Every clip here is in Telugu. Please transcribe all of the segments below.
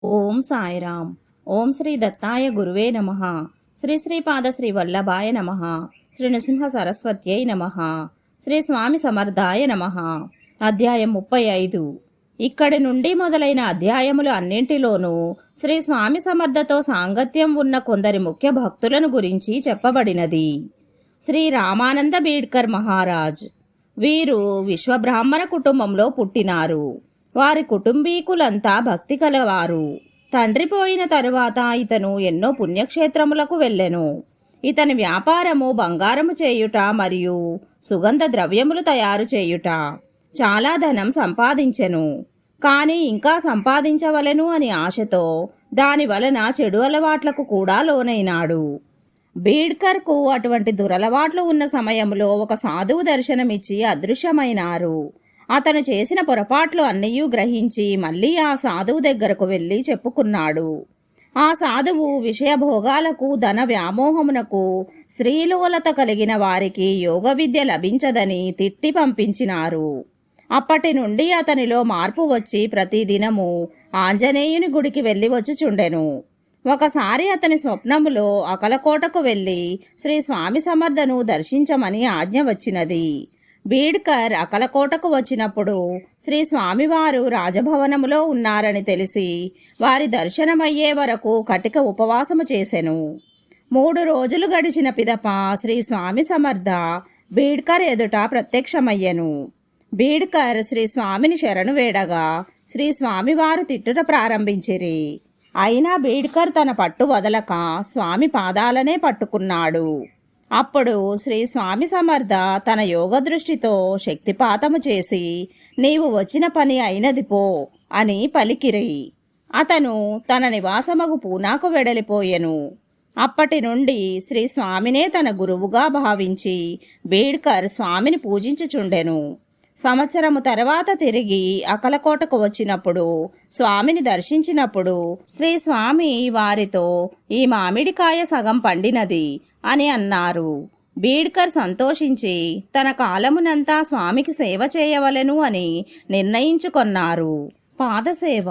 ఓం సాయిరామ్. ఓం శ్రీ దత్తాయ గురువే నమః. శ్రీ శ్రీపాద శ్రీ వల్లభాయ నమః. శ్రీ నృసింహ సరస్వత్యై నమః. శ్రీ స్వామి సమర్థాయ నమః. అధ్యాయం 35. ఇక్కడి నుండి మొదలైన అధ్యాయములు అన్నింటిలోనూ శ్రీ స్వామి సమర్థతో సాంగత్యం ఉన్న కొందరి ముఖ్య భక్తులను గురించి చెప్పబడినది. శ్రీ రామానంద బీడ్కర్ మహారాజ్. వీరు విశ్వబ్రాహ్మణ కుటుంబంలో పుట్టినారు. వారి కుటుంబీకులంతా భక్తి కలవారు. తండ్రి పోయిన తరువాత ఇతను ఎన్నో పుణ్యక్షేత్రములకు వెళ్ళెను. ఇతని వ్యాపారము బంగారము చేయుట మరియు సుగంధ ద్రవ్యములు తయారు చేయుట. చాలా ధనం సంపాదించెను. కాని ఇంకా సంపాదించవలెను అని ఆశతో దాని వలన చెడు అలవాట్లకు కూడా లోనైనాడు. బీడ్కర్కు అటువంటి దురలవాట్లు ఉన్న సమయంలో ఒక సాధువు దర్శనమిచ్చి అదృశ్యమైనారు. అతను చేసిన పొరపాట్లు అన్నయ్యూ గ్రహించి మళ్ళీ ఆ సాధువు దగ్గరకు వెళ్ళి చెప్పుకున్నాడు. ఆ సాధువు విషయభోగాలకు, ధన వ్యామోహమునకు, స్త్రీలోలత కలిగిన వారికి యోగ విద్య లభించదని తిట్టి పంపించినారు. అప్పటి నుండి అతనిలో మార్పు వచ్చి ప్రతిదినము ఆంజనేయుని గుడికి వెళ్ళి వచ్చుచుండెను. ఒకసారి అతని స్వప్నములో అకలకోటకు వెళ్ళి శ్రీ స్వామి సమర్థను దర్శించమని ఆజ్ఞ వచ్చినది. బీడ్కర్ అకలకోటకు వచ్చినప్పుడు శ్రీ స్వామివారు రాజభవనములో ఉన్నారని తెలిసి వారి దర్శనమయ్యే వరకు కటిక ఉపవాసము చేసెను. 3 రోజులు గడిచిన పిదప శ్రీ స్వామి సమర్థ బీడ్కర్ ఎదుట ప్రత్యక్షమయ్యెను. బీడ్కర్ శ్రీ స్వామిని శరణు వేడగా శ్రీ స్వామివారు తిట్టుట ప్రారంభించిరి. అయినా బీడ్కర్ తన పట్టు వదలక స్వామి పాదాలనే పట్టుకున్నాడు. అప్పుడు శ్రీ స్వామి సమర్థ తన యోగ దృష్టితో శక్తిపాతము చేసి నీవు వచ్చిన పని అయినది పో అని పలికిరి. అతను తన నివాసమగు పూనాకు వెడలిపోయెను. అప్పటి నుండి శ్రీ స్వామినే తన గురువుగా భావించి బీడ్కర్ స్వామిని పూజించుచుండెను. సంవత్సరము తర్వాత తిరిగి అకలకోటకు వచ్చినప్పుడు స్వామిని దర్శించినప్పుడు శ్రీ స్వామి వారితో ఈ మామిడికాయ సగం పండినది అని అన్నారు. బీడ్కర్ సంతోషించి తన కాలమునంతా స్వామికి సేవ చేయవలెను అని నిర్ణయించుకొన్నారు. పాదసేవ.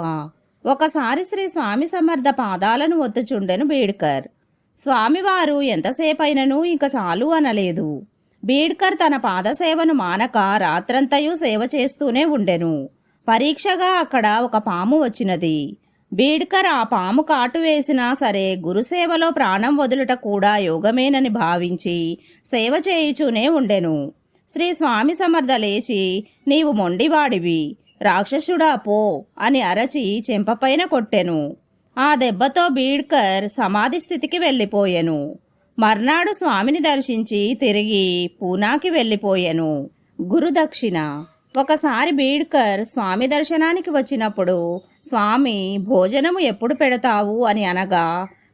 ఒకసారి శ్రీ స్వామి సమర్థ పాదాలను ఒత్తుచుండెను బీడ్కర్. స్వామివారు ఎంతసేపైనను ఇంక చాలు అనలేదు. బీడ్కర్ తన పాదసేవను మానక రాత్రంతయూ సేవ చేస్తూనే ఉండెను. పరీక్షగా అక్కడ ఒక పాము వచ్చినది. బీడ్కర్ ఆ పాము కాటు వేసినా సరే గురుసేవలో ప్రాణం వదులుట కూడా యోగమేనని భావించి సేవ చేయుచూనే ఉండెను. శ్రీ స్వామి సమర్థ లేచి నీవు మొండివాడివి, రాక్షసుడా పో అని అరచి చెంపపైన కొట్టెను. ఆ దెబ్బతో బీడ్కర్ సమాధి స్థితికి వెళ్ళిపోయెను. మర్నాడు స్వామిని దర్శించి తిరిగి పూనాకి వెళ్ళిపోయెను. గురుదక్షిణ. ఒకసారి బీడ్కర్ స్వామి దర్శనానికి వచ్చినప్పుడు స్వామి భోజనము ఎప్పుడు పెడతావు అని అనగా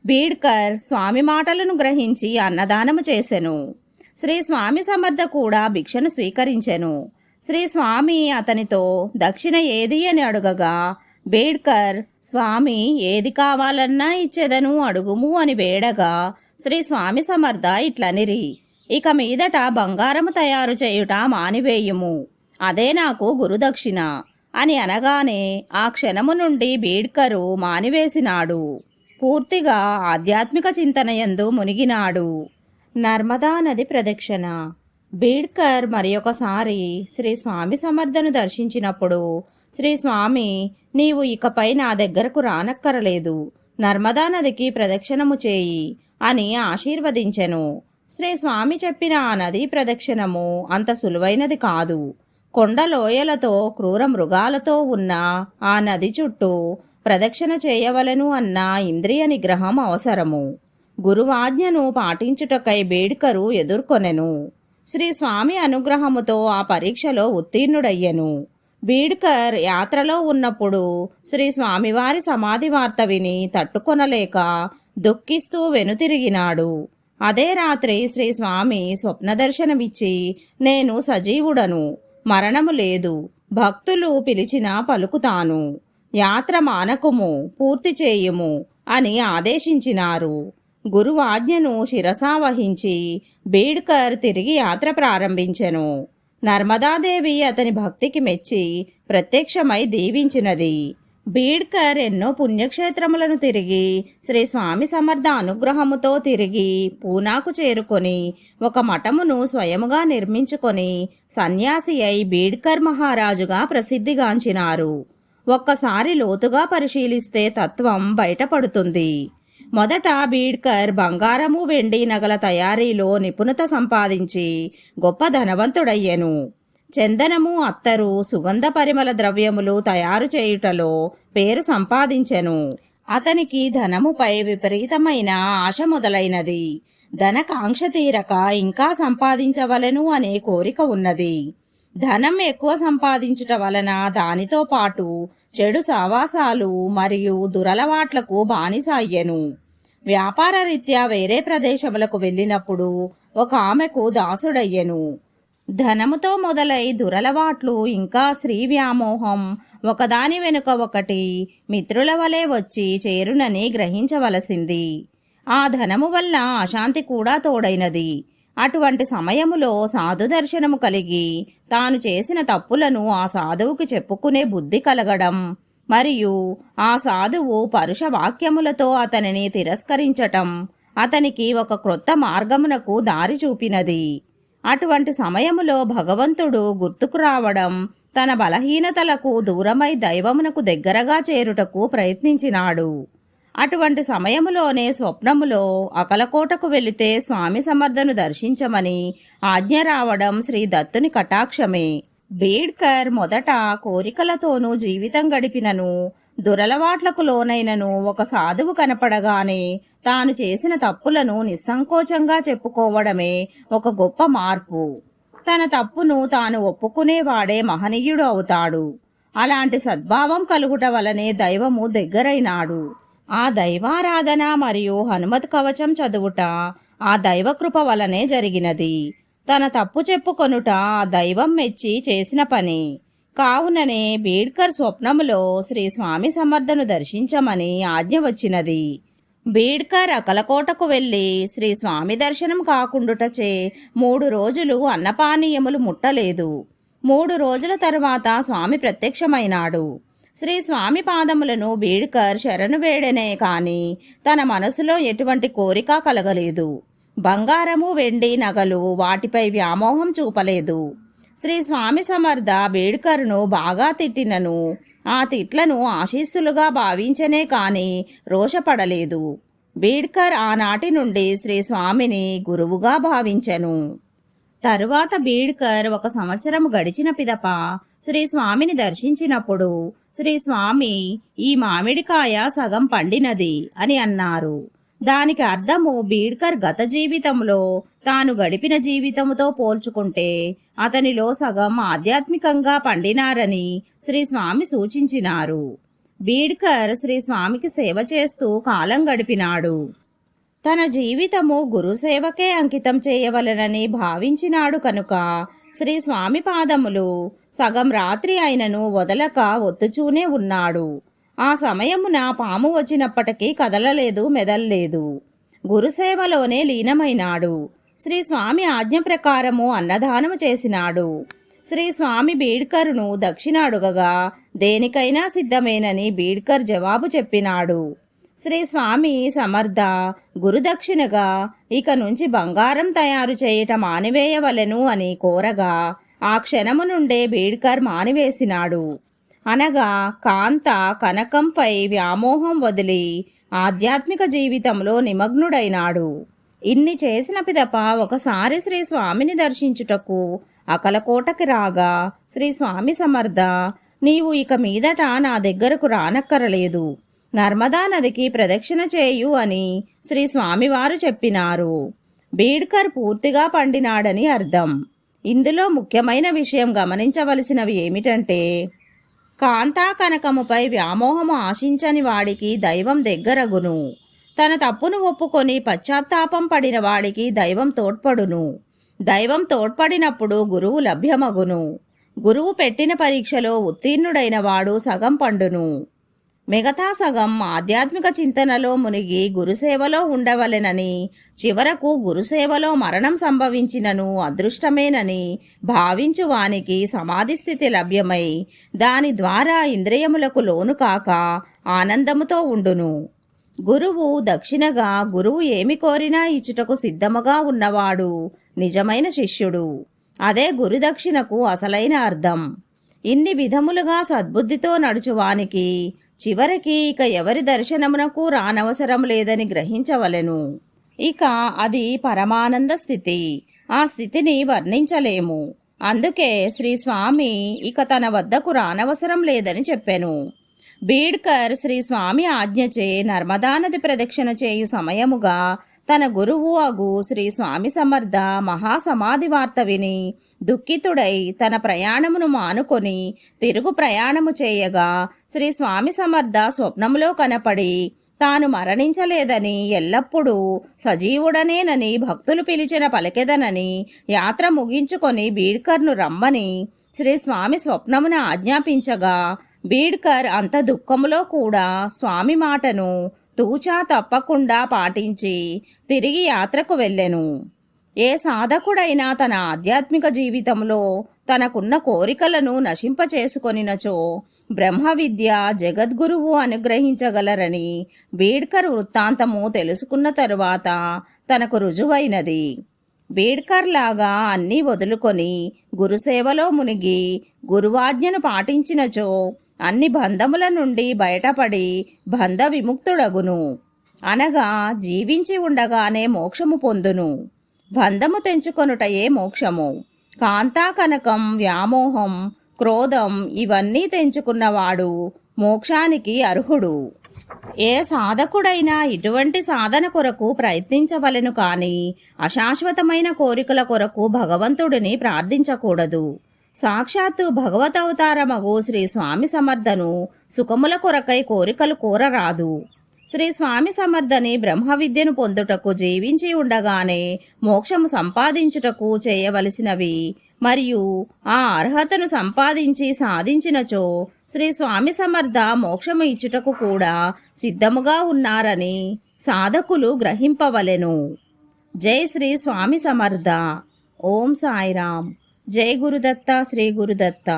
బీడ్కర్ స్వామి మాటలను గ్రహించి అన్నదానము చేసెను. శ్రీ స్వామి సమర్థ కూడా భిక్షను స్వీకరించెను. శ్రీ స్వామి అతనితో దక్షిణ ఏది అని అడుగగా బీడ్కర్ స్వామి ఏది కావాలన్నా ఇచ్చేదను అడుగుము అని వేడగా శ్రీ స్వామి సమర్థ ఇట్లనిరి ఇక మీదట బంగారము తయారు చేయుట మానివేయుము, అదే నాకు గురుదక్షిణ అని అనగానే ఆ క్షణము నుండి బీడ్కరు మానివేసినాడు. పూర్తిగా ఆధ్యాత్మిక చింతనయందు మునిగినాడు. నర్మదా నది ప్రదక్షిణ. బీడ్కర్ మరియొకసారి శ్రీ స్వామి సమర్థను దర్శించినప్పుడు శ్రీ స్వామి నీవు ఇకపై నా దగ్గరకు రానక్కరలేదు, నర్మదా నదికి ప్రదక్షిణము చేయి అని ఆశీర్వదించెను. శ్రీ స్వామి చెప్పిన ఆ నదీ ప్రదక్షిణము అంత సులువైనది కాదు. కొండలోయలతో క్రూర మృగాలతో ఉన్న ఆ నది చుట్టూ ప్రదక్షిణ చేయవలను అన్న ఇంద్రియ నిగ్రహం అవసరము. గురువాజ్ఞను పాటించుటకై బీడ్కరు ఎదుర్కొనెను. శ్రీ స్వామి అనుగ్రహముతో ఆ పరీక్షలో ఉత్తీర్ణుడయ్యెను. బీడ్కర్ యాత్రలో ఉన్నప్పుడు శ్రీ స్వామివారి సమాధి వార్త విని తట్టుకొనలేక దుఃఖిస్తూ వెనుతిరిగినాడు. అదే రాత్రి శ్రీ స్వామి స్వప్నదర్శనమిచ్చి నేను సజీవుడను, మరణము లేదు, భక్తులు పిలిచినా పలుకుతాను, యాత్ర మానకుము, పూర్తి చేయుము అని ఆదేశించినారు. గురువాజ్ఞను శిరసావహించి బీడ్కర్ తిరిగి యాత్ర ప్రారంభించెను. నర్మదాదేవి అతని భక్తికి మెచ్చి ప్రత్యక్షమై దీవించినది. బీడ్కర్ ఎన్నో పుణ్యక్షేత్రములను తిరిగి శ్రీ స్వామి సమర్థ అనుగ్రహముతో తిరిగి పూనాకు చేరుకొని ఒక మఠమును స్వయముగా నిర్మించుకొని సన్యాసి అయి బీడ్కర్ మహారాజుగా ప్రసిద్ధిగాంచినారు. ఒక్కసారి లోతుగా పరిశీలిస్తే తత్వం బయటపడుతుంది. మొదట బీడ్కర్ బంగారము వెండి నగల తయారీలో నిపుణత సంపాదించి గొప్ప ధనవంతుడయ్యెను. చందనము, అత్తరు, సుగంధ పరిమళ ద్రవ్యములు తయారు చేయుటలో పేరు సంపాదించెను. అతనికి ధనముపై విపరీతమైన ఆశ మొదలైనది. ధనకాంక్ష తీరక ఇంకా సంపాదించవలెను అనే కోరిక ఉన్నది. ధనం ఎక్కువ సంపాదించుట వలన దానితో పాటు చెడు సావాసాలు మరియు దురలవాట్లకు బానిస అయ్యెను. వ్యాపార రీత్యా వేరే ప్రదేశములకు వెళ్ళినప్పుడు ఒక ఆమెకు దాసుడయ్యెను. ధనముతో మొదలై దురలవాట్లు ఇంకా స్త్రీ వ్యామోహం ఒకదాని వెనుక ఒకటి మిత్రుల వలె వచ్చి చేరునని గ్రహించవలసింది. ఆ ధనము వల్ల అశాంతి కూడా తోడైనది. అటువంటి సమయములో సాధు దర్శనము కలిగి తాను చేసిన తప్పులను ఆ సాధువుకి చెప్పుకునే బుద్ధి కలగడం మరియు ఆ సాధువు పరుష వాక్యములతో అతనిని తిరస్కరించటం అతనికి ఒక క్రొత్త మార్గమునకు దారి చూపినది. అటువంటి సమయములో భగవంతుడు గుర్తుకు రావడం తన బలహీనతలకు దూరమై దైవమునకు దగ్గరగా చేరుటకు ప్రయత్నించినాడు. అటువంటి సమయములోనే స్వప్నములో అకలకోటకు వెళితే స్వామి సమర్థను దర్శించమని ఆజ్ఞ రావడం శ్రీ దత్తుని కటాక్షమే. బీడ్కర్ మొదట కోరికలతోనూ జీవితం గడిపినను దురలవాట్లకు లోనైనను ఒక సాధువు కనపడగానే తాను చేసిన తప్పులను నిస్సంకోచంగా చెప్పుకోవడమే ఒక గొప్ప మార్పు. తన తప్పును తాను ఒప్పుకునేవాడే మహనీయుడు అవుతాడు. అలాంటి సద్భావం కలుగుట వలనే దైవము దగ్గరైనాడు. ఆ దైవారాధన మరియు హనుమత్ కవచం చదువుట ఆ దైవకృప వలనే జరిగినది. తన తప్పు చెప్పుకొనుట ఆ దైవం మెచ్చి చేసిన పని. కావుననే బీడ్కర్ స్వప్నములో శ్రీ స్వామి సమర్థను దర్శించమని ఆజ్ఞ వచ్చినది. బీడ్కర్ అకలకోటకు వెళ్లి శ్రీ స్వామి దర్శనం కాకుండుటచే 3 రోజులు అన్నపానీయములు ముట్టలేదు. 3 రోజుల తరువాత స్వామి ప్రత్యక్షమైనాడు. శ్రీ స్వామి పాదములను బీడ్కర్ శరణు వేడనే కాని తన మనసులో ఎటువంటి కోరిక కలగలేదు. బంగారము, వెండి నగలు వాటిపై వ్యామోహం చూపలేదు. శ్రీ స్వామి సమర్థ బీడ్కర్ను బాగా తిట్టినను ఆ తిట్లను ఆశీస్సులుగా భావించనే కాని రోషపడలేదు. బీడ్కర్ ఆనాటి నుండి శ్రీ స్వామిని గురువుగా భావించెను. తరువాత బీడ్కర్ 1 సంవత్సరం గడిచిన పిదప శ్రీ స్వామిని దర్శించినప్పుడు శ్రీ స్వామి ఈ మామిడికాయ సగం పండినది అని అన్నారు. దానికి అర్థము బీడ్కర్ గత జీవితంలో తాను గడిపిన జీవితముతో పోల్చుకుంటే అతనిలో సగం ఆధ్యాత్మికంగా పండినారని శ్రీ స్వామి సూచించినారు. బీడ్కర్ శ్రీ స్వామికి సేవ చేస్తూ కాలం గడిపినాడు. తన జీవితము గురుసేవకే అంకితం చేయవలనని భావించినాడు కనుక శ్రీ స్వామి పాదములు సగం రాత్రి అయినను వదలక ఒత్తుచూనే ఉన్నాడు. ఆ సమయమున పాము వచ్చినప్పటికీ కదలలేదు, మెదల్లేదు. గురుసేవలోనే లీనమైనాడు. శ్రీ స్వామి ఆజ్ఞ ప్రకారము అన్నదానము చేసినాడు. శ్రీ స్వామి బీడ్కర్ను దక్షిణ అడుగగా దేనికైనా సిద్ధమేనని బీడ్కర్ జవాబు చెప్పినాడు. శ్రీ స్వామి సమర్థ గురుదక్షిణగా ఇక నుంచి బంగారం తయారు చేయటం మానివేయవలెను అని కోరగా ఆ క్షణము నుండే బీడ్కర్ మానివేసినాడు. అనగా కాంత కనకంపై వ్యామోహం వదిలి ఆధ్యాత్మిక జీవితంలో నిమగ్నుడైనాడు. ఇన్ని చేసిన పిదప ఒకసారి శ్రీ స్వామిని దర్శించుటకు అకలకోటకి రాగా శ్రీ స్వామి సమర్థ, నీవు ఇక మీదట నా దగ్గరకు రానక్కరలేదు, నర్మదా నదికి ప్రదక్షిణ చేయు అని శ్రీ స్వామివారు చెప్పినారు. బీడ్కర్ పూర్తిగా పండినాడని అర్థం. ఇందులో ముఖ్యమైన విషయం గమనించవలసినవి ఏమిటంటే, కాంతా కనకముపై వ్యామోహము ఆశించని వాడికి దైవం దగ్గరగును. తన తప్పును ఒప్పుకొని పశ్చాత్తాపం పడిన వాడికి దైవం తోడ్పడును. దైవం తోడ్పడినప్పుడు గురువు లభ్యమగును. గురువు పెట్టిన పరీక్షలో ఉత్తీర్ణుడైన వాడు సగం పండును. మిగతా సగం ఆధ్యాత్మిక చింతనలో మునిగి గురుసేవలో ఉండవలెనని చివరకు గురుసేవలో మరణం సంభవించినను అదృష్టమేనని భావించు వానికి సమాధి స్థితి లభ్యమై దాని ద్వారా ఇంద్రియములకు లోను కాక ఆనందముతో ఉండును. గురువు దక్షిణగా గురువు ఏమి కోరినా ఇచ్చుటకు సిద్ధముగా ఉన్నవాడు నిజమైన శిష్యుడు. అదే గురుదక్షిణకు అసలైన అర్థం. ఇన్ని విధములుగా సద్బుద్ధితో నడుచువానికి చివరికి ఇక ఎవరి దర్శనమునకు రానవసరం లేదని గ్రహించవలెను. ఇక అది పరమానంద స్థితి. ఆ స్థితిని వర్ణించలేము. అందుకే శ్రీ స్వామి ఇక తన వద్దకు రానవసరం లేదని చెప్పెను. బీడ్కర్ శ్రీ స్వామి ఆజ్ఞచే నర్మదా నది ప్రదక్షిణ చేయు సమయముగా తన గురువు అగు శ్రీ స్వామి సమర్థ మహాసమాధి వార్త విని దుఃఖితుడై తన ప్రయాణమును మానుకొని తిరుగు ప్రయాణము చేయగా శ్రీ స్వామి సమర్థ స్వప్నములో కనపడి తాను మరణించలేదని, ఎల్లప్పుడూ సజీవుడనేనని భక్తులు పిలిచిన పలికెదనని యాత్ర ముగించుకొని బీడ్కర్ను రమ్మని శ్రీ స్వామి స్వప్నమున ఆజ్ఞాపించగా బీడ్కర్ అంత దుఃఖములో కూడా స్వామి మాటను తూచా తప్పకుండా పాటించి తిరిగి యాత్రకు వెళ్ళెను. ఏ సాధకుడైనా తన ఆధ్యాత్మిక జీవితంలో తనకున్న కోరికలను నశింపచేసుకొనినచో బ్రహ్మ విద్య జగద్గురువు అనుగ్రహించగలరని బీడ్కర్ వృత్తాంతము తెలుసుకున్న తరువాత తనకు రుజువైనది. బీడ్కర్ లాగా అన్నీ వదులుకొని గురుసేవలో మునిగి గురువాజ్ఞను పాటించినచో అన్ని బంధముల నుండి బయటపడి బంధ విముక్తుడగును. అనగా జీవించి ఉండగానే మోక్షము పొందును. బంధము తెంచుకొనుటయే మోక్షము. కాంతా కనకం, వ్యామోహం, క్రోధం ఇవన్నీ తెంచుకున్నవాడు మోక్షానికి అర్హుడు. ఏ సాధకుడైనా ఇటువంటి సాధన కొరకు ప్రయత్నించవలెను కాని అశాశ్వతమైన కోరికల కొరకు భగవంతుడిని ప్రార్థించకూడదు. సాక్షాత్తు భగవతవతారమగు శ్రీ స్వామి సమర్థను సుఖముల కొరకై కోరికలు కోరరాదు. శ్రీ స్వామి సమర్థని బ్రహ్మ విద్యను పొందుటకు జీవించి ఉండగానే మోక్షము సంపాదించుటకు చేయవలసినవి మరియు ఆ అర్హతను సంపాదించి సాధించినచో శ్రీ స్వామి సమర్థ మోక్షము ఇచ్చుటకు కూడా సిద్ధముగా ఉన్నారని సాధకులు గ్రహింపవలెను. జై శ్రీ స్వామి సమర్థ. ఓం సాయిరాం. జై గురుదత్త. శ్రీ గురుదత్త.